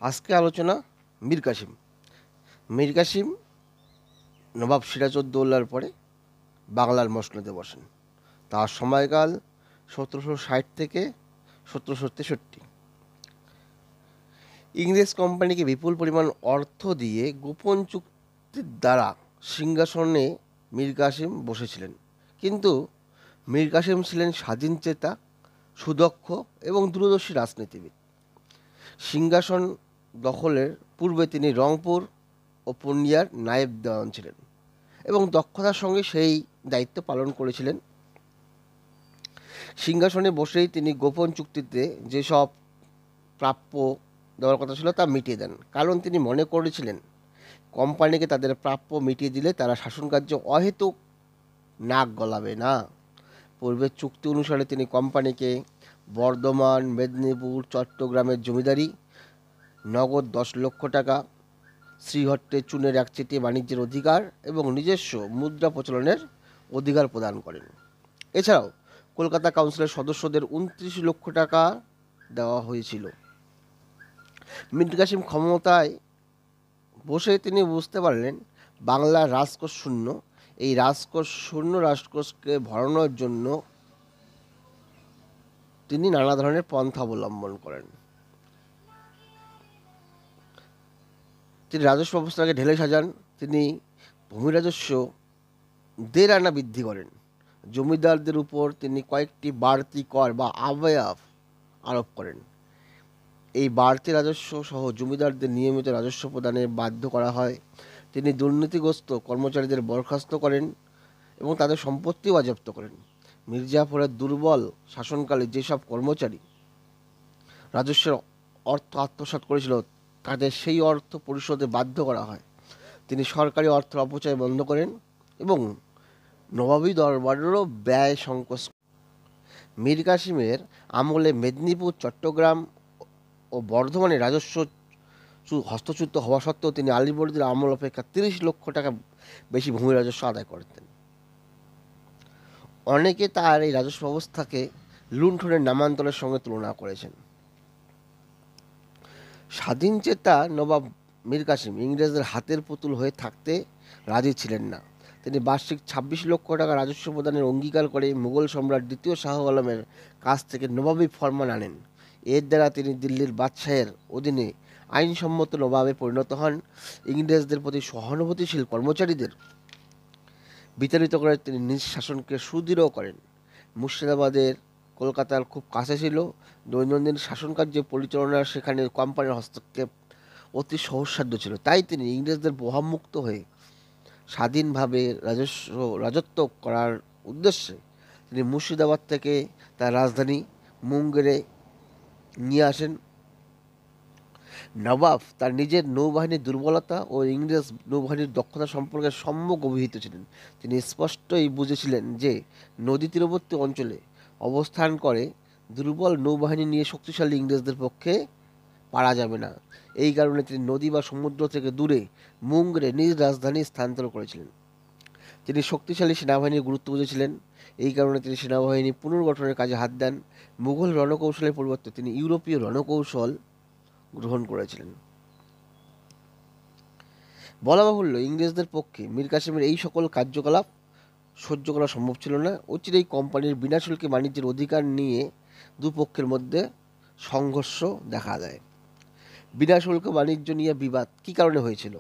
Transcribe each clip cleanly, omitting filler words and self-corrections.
আজকে আলোচনা মীর কাসিম। মীর কাসিম নবাব সিরাজউদ্দৌলার পরে বাংলার মসনদে বসেন। তার সময়কাল 1760 থেকে 1763। ইংরেজ কোম্পানিকে বিপুল পরিমাণ অর্থ দিয়ে গোপন চুক্তির দ্বারা সিংহাসনে মীর কাসিম বসেছিলেন। কিন্তু মীর কাসিম ছিলেন স্বাধীনচেতা, সুদক্ষ এবং দূরদর্শী রাজনীতিবিদ। সিংহাসন দখলের পূর্বে তিনি রংপুর ও পূর্ণিয়ার নায়েব দেওয়ান ছিলেন এবং দক্ষতার সঙ্গে সেই দায়িত্ব পালন করেছিলেন। সিংহাসনে বসেই তিনি গোপন চুক্তিতে যেসব প্রাপ্য দেওয়ার কথা ছিল তা মিটিয়ে দেন, কারণ তিনি মনে করেছিলেন কোম্পানিকে তাদের প্রাপ্য মিটিয়ে দিলে তারা শাসনকার্য অহেতুক নাক গলাবে না। পূর্বের চুক্তি অনুসারে তিনি কোম্পানিকে বর্ধমান, মেদিনীপুর, চট্টগ্রামের জমিদারি, নগদ 10 লক্ষ টাকা, শ্রীহট্টে চুনের একচেটিয়া বাণিজ্যের অধিকার এবং নিজস্ব মুদ্রা প্রচলনের অধিকার প্রদান করেন। এছাড়াও কলকাতা কাউন্সিলের সদস্যদের 29 লক্ষ টাকা দেওয়া হয়েছিল। মীর কাসিম ক্ষমতায় বসে তিনি বুঝতে পারলেন বাংলার রাজকোষ শূন্য। এই রাজকোষকে ভরানোর জন্য তিনি নানা ধরনের পন্থা অবলম্বন করেন। তিনি রাজস্ব ব্যবস্থাকে ঢেলে সাজান। তিনি ভূমি রাজস্ব 1.5 আনা বৃদ্ধি করেন। জমিদারদের উপর তিনি কয়েকটি বাড়তি কর বা আবয়াব আরোপ করেন। এই বাড়তি রাজস্ব সহ জমিদারদের নিয়মিত রাজস্ব প্রদানে বাধ্য করা হয়। তিনি দুর্নীতিগ্রস্ত কর্মচারীদের বরখাস্ত করেন এবং তাদের সম্পত্তি বাজেয়াপ্ত করেন। মির্জাফরের দুর্বল শাসনকালে যেসব কর্মচারী রাজস্বের অর্থ আত্মসাৎ করেছিল তাদের সেই অর্থ পরিশোধে বাধ্য করা হয়। তিনি সরকারি অর্থের অপচয় বন্ধ করেন এবং নবাবী দরবারেরও ব্যয় সংকোচ। মীর কাসিমের আমলে মেদিনীপুর, চট্টগ্রাম ও বর্ধমানে রাজস্ব হস্তচ্যুত হওয়া সত্ত্বেও তিনি আলীবর্দীর আমল অপেক্ষা 30 লক্ষ টাকা বেশি ভূমি রাজস্ব আদায় করতেন। অনেকে তার এই রাজস্ব ব্যবস্থাকে লুণ্ঠনের নামান্তরের সঙ্গে তুলনা করেছেন। স্বাধীনচেতা নবাব মীর কাসিম ইংরেজদের হাতের পুতুল হয়ে থাকতে রাজি ছিলেন না। তিনি বার্ষিক 26 লক্ষ টাকা রাজস্ব প্রদানের অঙ্গীকার করে মুঘল সম্রাট দ্বিতীয় শাহ আলমের কাছ থেকে নবাবী ফরমান আনেন। এর দ্বারা তিনি দিল্লির বাদশাহের অধীনে আইনসম্মত নবাবে পরিণত হন। ইংরেজদের প্রতি সহানুভূতিশীল কর্মচারীদের বিতাড়িত করে তিনি নিজ শাসনকে সুদৃঢ় করেন। মুর্শিদাবাদের কলকাতার খুব কাছে ছিল। দৈনন্দিন শাসনকার্য পরিচালনার সেখানে কোম্পানির হস্তক্ষেপ অতি সহজসাধ্য ছিল। তাই তিনি ইংরেজদের প্রভাবমুক্ত হয়ে স্বাধীনভাবে রাজত্ব করার উদ্দেশ্যে তিনি মুর্শিদাবাদ থেকে তার রাজধানী মুঙ্গেরে নিয়ে আসেন। নবাব তার নিজের নৌবাহিনীর দুর্বলতা ও ইংরেজ নৌবাহিনীর দক্ষতা সম্পর্কে সম্যক অবহিত ছিলেন। তিনি স্পষ্টই বুঝেছিলেন যে নদী তীরবর্তী অঞ্চলে অবস্থান করে দুর্বল নৌবাহিনী নিয়ে শক্তিশালী ইংরেজদের পক্ষে পারা যাবে না। এই কারণে তিনি নদী বা সমুদ্র থেকে দূরে মুঙ্গেরে নিজ রাজধানী স্থানান্তর করেছিলেন। তিনি শক্তিশালী সেনাবাহিনীর গুরুত্ব বুঝেছিলেন। এই কারণে তিনি সেনাবাহিনী পুনর্গঠনের কাজে হাত দেন। মুঘল রণকৌশলের পরিবর্তে তিনি ইউরোপীয় রণকৌশল গ্রহণ করেছিলেন। বলা বাহুল্য, ইংরেজদের পক্ষে মীর কাসিমের এই সকল কার্যকলাপ সহ্য করা সম্ভব ছিল না। অচিরেই কোম্পানির বিনা শুল্কে বাণিজ্যের অধিকার নিয়ে দুপক্ষের মধ্যে সংঘর্ষ দেখা দেয়। বিনা শুল্ক বাণিজ্য নিয়ে বিবাদ কী কারণে হয়েছিল?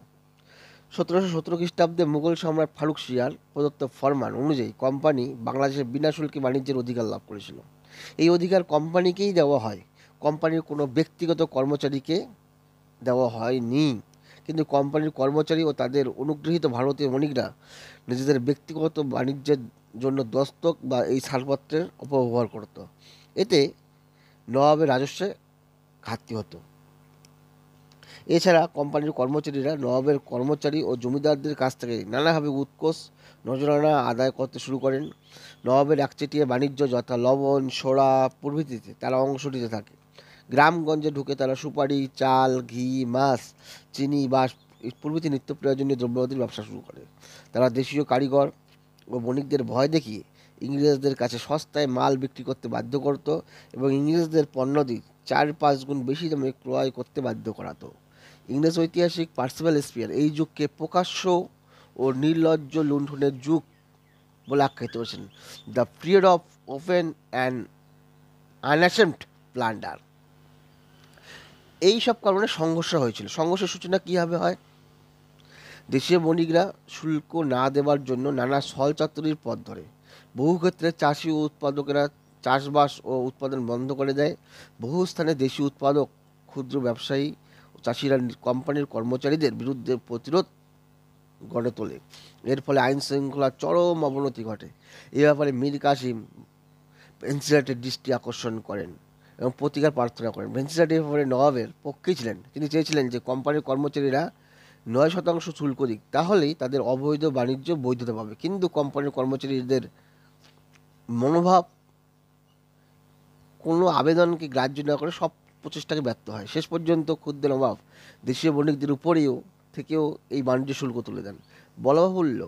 1717 খ্রিস্টাব্দে মুঘল সম্রাট ফারুক শিয়ার প্রদত্ত ফরমান অনুযায়ী কোম্পানি বাংলাদেশের বিনা শুল্কে বাণিজ্যের অধিকার লাভ করেছিল। এই অধিকার কোম্পানিকেই দেওয়া হয়, কোম্পানির কোনো ব্যক্তিগত কর্মচারীকে দেওয়া হয়নি। কিন্তু কোম্পানির কর্মচারী ও তাদের অনুগৃহীত ভারতীয় বণিকরা নিজেদের ব্যক্তিগত বাণিজ্যের জন্য দস্তক বা এই ছাড়পত্রের অপব্যবহার করত। এতে নবাবের রাজস্বে ঘাটতি হতো। এছাড়া কোম্পানির কর্মচারীরা নবাবের কর্মচারী ও জমিদারদের কাছ থেকে নানাভাবে উৎকোচ নজরানা আদায় করতে শুরু করেন। নবাবের একচেটিয়া বাণিজ্য যথা লবণ, সোডা প্রভৃতিতে তারা অংশ নিতে থাকে। গ্রামগঞ্জে ঢুকে তারা সুপারি, চাল, ঘি, মাছ, চিনি, বাঁশ প্রভৃতি নিত্য প্রয়োজনীয় দ্রব্যাদির ব্যবসা শুরু করে। তারা দেশীয় কারিগর ও বণিকদের ভয় দেখিয়ে ইংরেজদের কাছে সস্তায় মাল বিক্রি করতে বাধ্য করত এবং ইংরেজদের পণ্য দিয়ে 4-5 গুণ বেশি দামে ক্রয় করতে বাধ্য করাতো। ইংরেজ ঐতিহাসিক পার্সিভাল স্পিয়ার এই যুগকে প্রকাশ্য ও নির্লজ্জ লুণ্ঠনের যুগ বলে আখ্যায়িত করেছেন, the period of open and unashamed plunder. এই সব কারণে সংঘর্ষ হয়েছিল। সংঘর্ষের সূচনা কীভাবে হয়? দেশীয় বণিকরা শুল্ক না দেওয়ার জন্য নানা ছলচাতুরির পথ ধরে। বহু ক্ষেত্রে চাষি ও উৎপাদকেরা চাষবাস ও উৎপাদন বন্ধ করে দেয়। বহু স্থানে দেশি উৎপাদক, ক্ষুদ্র ব্যবসায়ী ও চাষিরা কোম্পানির কর্মচারীদের বিরুদ্ধে প্রতিরোধ গড়ে তোলে। এর ফলে আইন শৃঙ্খলার চরম অবনতি ঘটে। এ ব্যাপারে মীর কাসিম ভেন্সিলাটের দৃষ্টি আকর্ষণ করেন এবং প্রতিকার প্রার্থনা করেন। ভেন্সিলাট এ ব্যাপারে নবাবের পক্ষেই ছিলেন। তিনি চেয়েছিলেন যে কোম্পানির কর্মচারীরা 9% শুল্ক দিক, তাহলেই তাদের অবৈধ বাণিজ্য বৈধতা পাবে। কিন্তু কোম্পানির কর্মচারীদের মনোভাব কোনো আবেদনকে গ্রাহ্য না করে সব প্রচেষ্টাকে ব্যর্থ হয়। শেষ পর্যন্ত ক্ষুদ্র নবাব দেশীয় বণিকদের উপরেও থেকেও এই বাণিজ্য শুল্ক তুলে দেন। বলা বাহুল্য,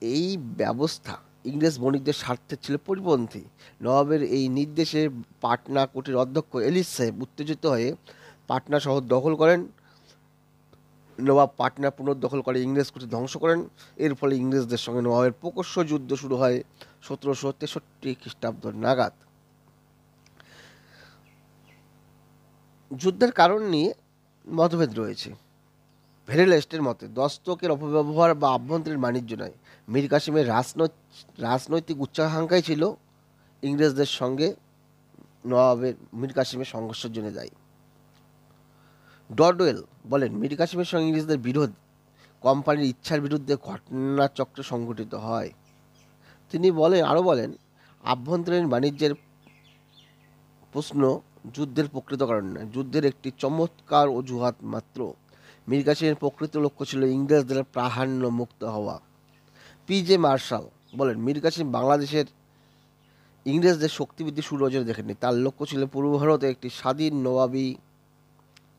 এই ব্যবস্থা ইংরেজ বণিকদের স্বার্থে ছিল পরিপন্থী। নবাবের এই নির্দেশে পাটনা কোর্টের অধ্যক্ষ এলিস সাহেব উত্তেজিত হয়ে পাটনা শহর দখল করেন। নবাব পাটনা পুনর্দখল করে ইংরেজ কোর্ট ধ্বংস করেন। এর ফলে ইংরেজদের সঙ্গে নবাবের প্রকাশ্য যুদ্ধ শুরু হয় 1763 খ্রিস্টাব্দ নাগাদ। যুদ্ধের কারণ নিয়ে মতভেদ রয়েছে। ভেরেলেস্টের মতে দস্তকের অপব্যবহার বা আভ্যন্তরীণ বাণিজ্য নয়, মীর কাসিমের রাজনৈতিক উচ্চাকাঙ্ক্ষাই ছিল ইংরেজদের সঙ্গে নবাবের মীর কাসিমের সংঘর্ষের জন্য দায়ী। ডডওয়েল বলেন, মীর কাসিমের সঙ্গে ইংরেজদের বিরোধ কোম্পানির ইচ্ছার বিরুদ্ধে ঘটনাচক্রে সংঘটিত হয়। তিনি আরও বলেন, আভ্যন্তরীণ বাণিজ্যের প্রশ্ন যুদ্ধের প্রকৃত কারণ নয়, যুদ্ধের একটি চমৎকার অজুহাত মাত্র। মীর কাসিমের প্রকৃত লক্ষ্য ছিল ইংরেজদের প্রাধান্য মুক্ত হওয়া। পি.জে. মার্শাল বলেন, মীর কাসিম বাংলাদেশের ইংরেজদের শক্তিবৃদ্ধি সুনজরে দেখেননি। তার লক্ষ্য ছিল পূর্ব ভারতে একটি স্বাধীন নবাবী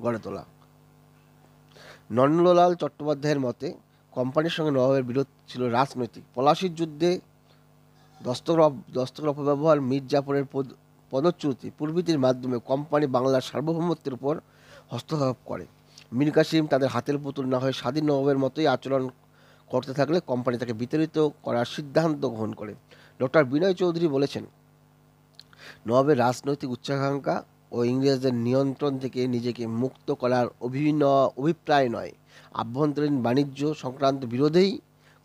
গড়ে তোলা। নন্দলাল চট্টোপাধ্যায়ের মতে কোম্পানির সঙ্গে নবাবের বিরোধ ছিল রাজনৈতিক। পলাশির যুদ্ধে দস্তকের অপব্যবহার, মীর জাফরের পদচ্যুতি প্রভৃতির মাধ্যমে কোম্পানি বাংলার সার্বভৌমত্বের উপর হস্তক্ষেপ করে। মীর কাসিম তাদের হাতের পুতুল না হয়ে স্বাধীন নবাবের মতোই আচরণ করতে থাকলে কোম্পানি তাকে বিতাড়িত করার সিদ্ধান্ত গ্রহণ করে। ডক্টর বিনয় চৌধুরী বলেছেন, নবাবের রাজনৈতিক উচ্চাকাঙ্ক্ষা ও ইংরেজদের নিয়ন্ত্রণ থেকে নিজেকে মুক্ত করার অভিপ্রায় নয়, আভ্যন্তরীণ বাণিজ্য সংক্রান্ত বিরোধেই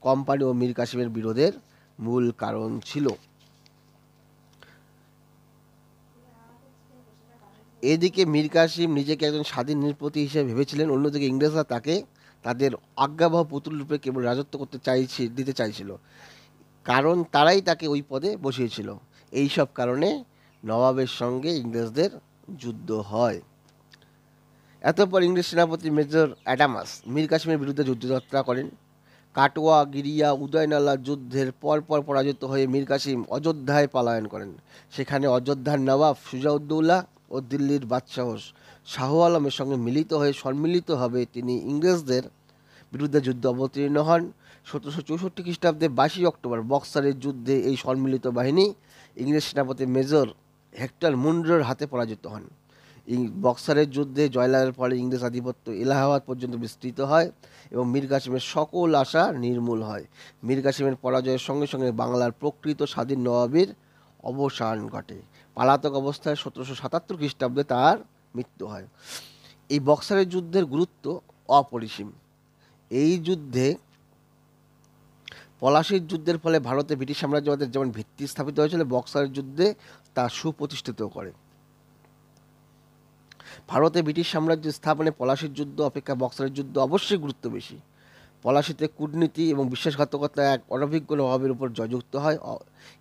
কোম্পানি ও মীর কাসিমের বিরোধের মূল কারণ ছিল। এদিকে মীর কাসিম নিজেকে একজন স্বাধীন নৃপতি হিসেবে ভেবেছিলেন, অন্যদিকে ইংরেজরা তাকে তাদের আজ্ঞাবহ পুতুল রূপে কেবল রাজত্ব দিতে চাইছিল, কারণ তারাই তাকে ওই পদে বসিয়েছিল। এই সব কারণে নবাবের সঙ্গে ইংরেজদের যুদ্ধ হয়। এতপর ইংরেজ সেনাপতি মেজর অ্যাডামাস মীর কাসিমের বিরুদ্ধে যুদ্ধযাত্রা করেন। কাটোয়া, গিরিয়া, উদয়নালা যুদ্ধের পরপর পরাজিত হয়ে মীর কাসিম অযোধ্যায় পলায়ন করেন। সেখানে অযোধ্যার নবাব সুজাউদ্দৌলা ও দিল্লির বাদশাহ শাহ আলমের সঙ্গে সম্মিলিতভাবে তিনি ইংরেজদের বিরুদ্ধে যুদ্ধে অবতীর্ণ হন। 1764 খ্রিস্টাব্দে 22 অক্টোবর বক্সারের যুদ্ধে এই সম্মিলিত বাহিনী ইংরেজ সেনাপতি মেজর হেক্টর মুনরোর হাতে পরাজিত হন। বক্সারের যুদ্ধে জয়লাভের ফলে ইংরেজ আধিপত্য এলাহাবাদ পর্যন্ত বিস্তৃত হয় এবং মীর কাসিমের সকল আশা নির্মূল হয়। মীর কাসিমের পরাজয়ের সঙ্গে সঙ্গে বাংলার প্রকৃত স্বাধীন নবাবের অবসান ঘটে। পলাতক অবস্থায় 1777 খ্রিস্টাব্দে তার মৃত্যু হয়। এই বক্সারের যুদ্ধের গুরুত্ব অপরিসীম। এই যুদ্ধে পলাশির যুদ্ধের ফলে ভারতে ব্রিটিশ সাম্রাজ্যবাদের যেমন ভিত্তি স্থাপিত হয়েছিল, বক্সারের যুদ্ধে তা সুপ্রতিষ্ঠিত করে। ভারতে ব্রিটিশ সাম্রাজ্য স্থাপনে পলাশির যুদ্ধ অপেক্ষা বক্সারের যুদ্ধ অবশ্যই গুরুত্ব বেশি। পলাশিতে কূটনীতি এবং বিশ্বাসঘাতকতা এক অনভিজ্ঞ নবাবের উপর জয়যুক্ত হয়।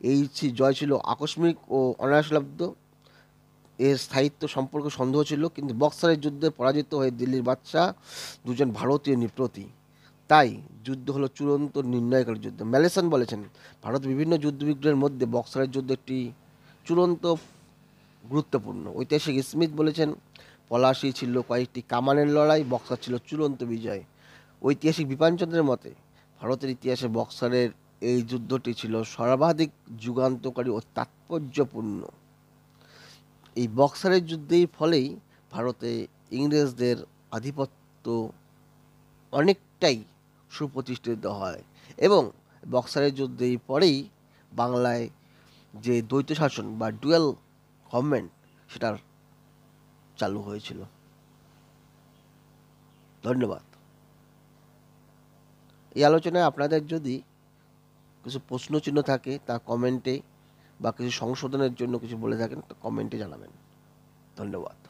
এই জয় ছিল আকস্মিক ও অনায়াসলব্ধ। এর স্থায়িত্ব সম্পর্কে সন্দেহ ছিল, কিন্তু বক্সারের যুদ্ধে পরাজিত হয়ে দিল্লির বাদশাহ দুজন ভারতীয় নৃপতি। তাই যুদ্ধ হলো চূড়ান্ত নির্ণয়কারী যুদ্ধ। ম্যালেসন বলেছেন, ভারতের বিভিন্ন যুদ্ধবিগ্রহের মধ্যে বক্সারের যুদ্ধ একটি চূড়ান্ত গুরুত্বপূর্ণ। ঐতিহাসিক স্মিথ বলেছেন, পলাশি ছিল কয়েকটি কামানের লড়াই, বক্সার ছিল চূড়ান্ত বিজয়। ঐতিহাসিক বিপিনচন্দ্রের মতে ভারতের ইতিহাসে বক্সারের এই যুদ্ধটি ছিল সর্বাধিক যুগান্তকারী ও তাৎপর্যপূর্ণ। এই বক্সারের যুদ্ধের ফলেই ভারতে ইংরেজদের আধিপত্য অনেকটাই সুপ্রতিষ্ঠিত হয় এবং বক্সারের যুদ্ধের পরেই বাংলায় যে দ্বৈত শাসন বা ডুয়াল গভর্নমেন্ট সেটার চালু হয়েছিল। ধন্যবাদ। এই আলোচনায় আপনাদের যদি কিছু প্রশ্নচিহ্ন থাকে তা কমেন্টে বা কিছু সংশোধনের জন্য কিছু বলে থাকেন তো কমেন্টে জানাবেন। ধন্যবাদ।